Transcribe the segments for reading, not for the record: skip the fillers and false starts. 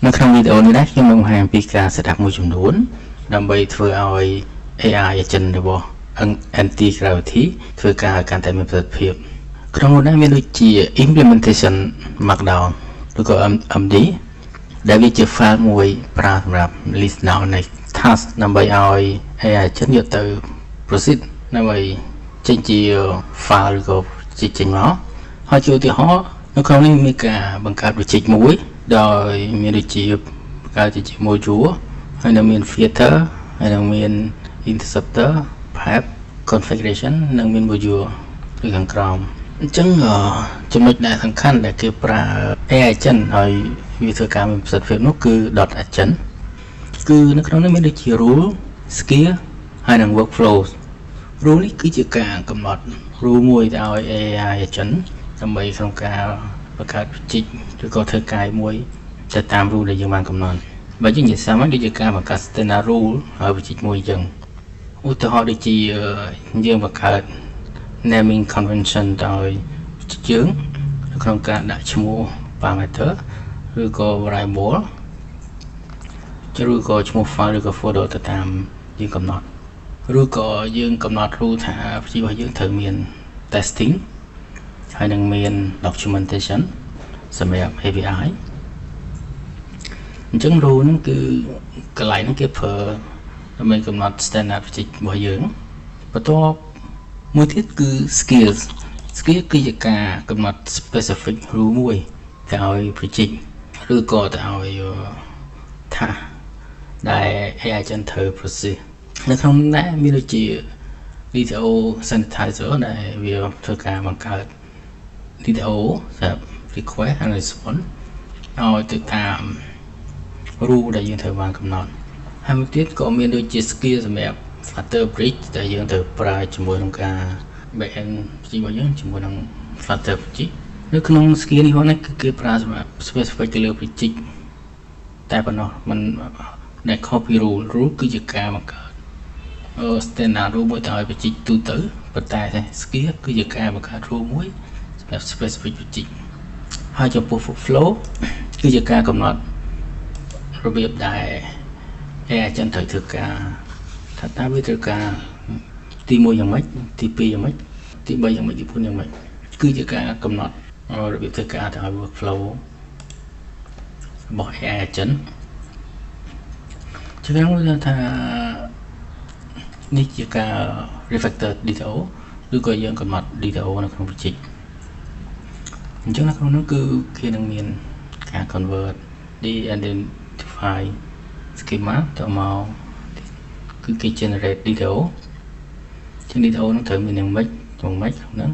នៅក្នុងវីដេអូនេះដែរខ្ញុំនឹងបង្ហាញពីការ setup មួយចំនួនដើម្បីធ្វើឲ្យ AI agent របស់ Anti Gravity ធ្វើការឲ្យកាន់តែមានប្រសិទ្ធភាពក្នុងនោះដែរមានដូចជា implementation markdown ឬក៏ MD ដែលវាជា file មួយប្រើសម្រាប់ list down នៃ task ដើម្បីឲ្យ AI agent យកទៅ proceed ដើម្បីចេញជា file ឬក៏ចេញមកហើយជាឧទាហរណ៍នៅក្នុងនេះមានការបង្កើត project មួយដោយមានដូចជាបង្កើតជា module ហើយនឹងមាន filter ហើយនឹងមាន interceptor pipe configuration និងមាន module ពីខាងក្រោមអញ្ចឹងចំណុចដែលសំខាន់ដែលគេប្រើ AI agent ឲ្យវាធ្វើការមានប្រសិទ្ធភាពនោះគឺ .agent គឺនៅក្នុងនេះមានដូចជា rule skill ហើយនឹង workflows rule នេះគឺជាការកំណត់ rule មួយទៅឲ្យ AI agent ដើម្បីក្នុងការបង្កើត project ឬក៏ធ្វើការមួយទៅតាម rule ដែលយើងបានកំណត់បើយើងនិយាយសាមញ្ញដូចជាការបង្កើត standard rule ហើយ project មួយអញ្ចឹងឧទាហរណ៍ដូចជាយើងបង្កើត naming convention ដោយយើងក្នុងការដាក់ឈ្មោះ parameter ឬក៏ variable ឬក៏ឈ្មោះ file ឬក៏ folder ទៅតាមយើងកំណត់ឬក៏យើងកំណត់ rule ថា project របស់យើងត្រូវមាន testing ហើយនឹងមាន documentation សម្រាប់ API អញ្ចឹង rule ហ្នឹងគឺកន្លែងហ្នឹងគេប្រើដើម្បីកំណត់ standard project របស់យើងបន្ទាប់មួយទៀតគឺ skills គឺជាការកំណត់ specific rule មួយទៅឲ្យ project ឬក៏ទៅឲ្យ task ដែល AI agent ត្រូវ process នៅក្នុងនេះមានដូចជា video synthesizer ដែលវាធ្វើការបង្កើត video សម្រាប់ request and response ឲ្យទៅតាម rule ដែលយើងត្រូវបានកំណត់ហើយមួយទៀតក៏មានដូចជា skill សម្រាប់ Flutter bridge ដែលយើងត្រូវប្រើជាមួយនឹងការ backend របស់យើងជាមួយនឹង Flutter bridge នៅក្នុង skill នេះហ្នឹងគឺគេប្រើសម្រាប់ specific ទៅលើ project តែប៉ុណ្ណោះมันដែល copy rule គឺជាការបង្កើតstandard rule មួយទៅឲ្យ project ទូទៅប៉ុន្តែ skill គឺជាការបង្កើត rule មួយសម្រាប់ specific project ហើយចំពោះ flow គឺជាការកំណត់របៀបដែល AI agent ត្រូវធ្វើការថាតើវាត្រូវការទី1យ៉ាងម៉េចទី2យ៉ាងម៉េចទី3យ៉ាងម៉េចទី4យ៉ាងម៉េចគឺជាការកំណត់របៀបធ្វើការទៅឲ្យ workflow របស់ AI agent ជាងនោះថានេះជាការ refactor detail ឬក៏យើងកំណត់ detail នៅក្នុង project អញ្ចឹងនៅក្នុងនោះគឺគេនឹងមានការ convert de-identify schema ទៅមកគឺគេ generate detail ជា detail នោះត្រូវមានយ៉ាងម៉េចហ្នឹង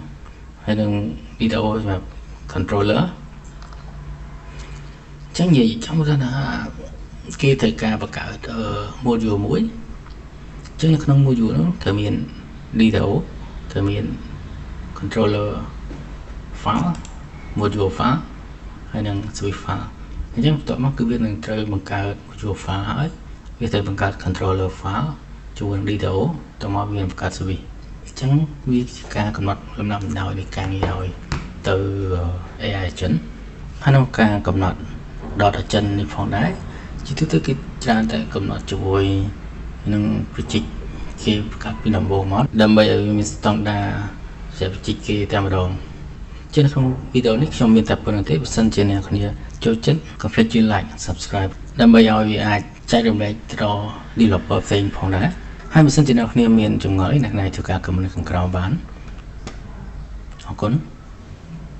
ហើយនឹង detail សម្រាប់ controller អញ្ចឹងនិយាយចំថាគេត្រូវការបង្កើត module មួយអញ្ចឹងនៅក្នុង module នោះត្រូវមាន detail ត្រូវមាន controller file module file ហើយនឹង switch file អញ្ចឹងបន្ទាប់មកគឺវានឹងត្រូវបង្កើត module file ហើយវាត្រូវបង្កើត controller file ជាមួយនឹង detail ទៅមកវាបង្កើត switch អញ្ចឹងវាជាការកំណត់លំដាប់លំដោយនៃការងារឲ្យទៅ AI agent ហើយនៅការកំណត់ .agent នេះផងដែរជាទូទៅគេច្រើនតែកំណត់ជាមួយនឹង project គេបង្កើតពីដំបូងមកដើម្បីឲ្យវាមានស្តង់ដារសម្រាប់ project គេតែម្ដងជានៅក្នុងវីដេអូនេះខ្ញុំមានតែប៉ុណ្្នឹងទេបើសិនជាអ្នកគ្នាចូលចិត្តកុំភ្លេចជួយ like subscribe ដើម្បីឲ្យវាអាចចែករំលែកទៅដល់ developer ផ្សេងផងដែរហើយបើសិនជាអ្នកគ្នាមានចម្ងល់អីអ្នកណាធ្វើការcommentខាងក្រោមបានអរគុណ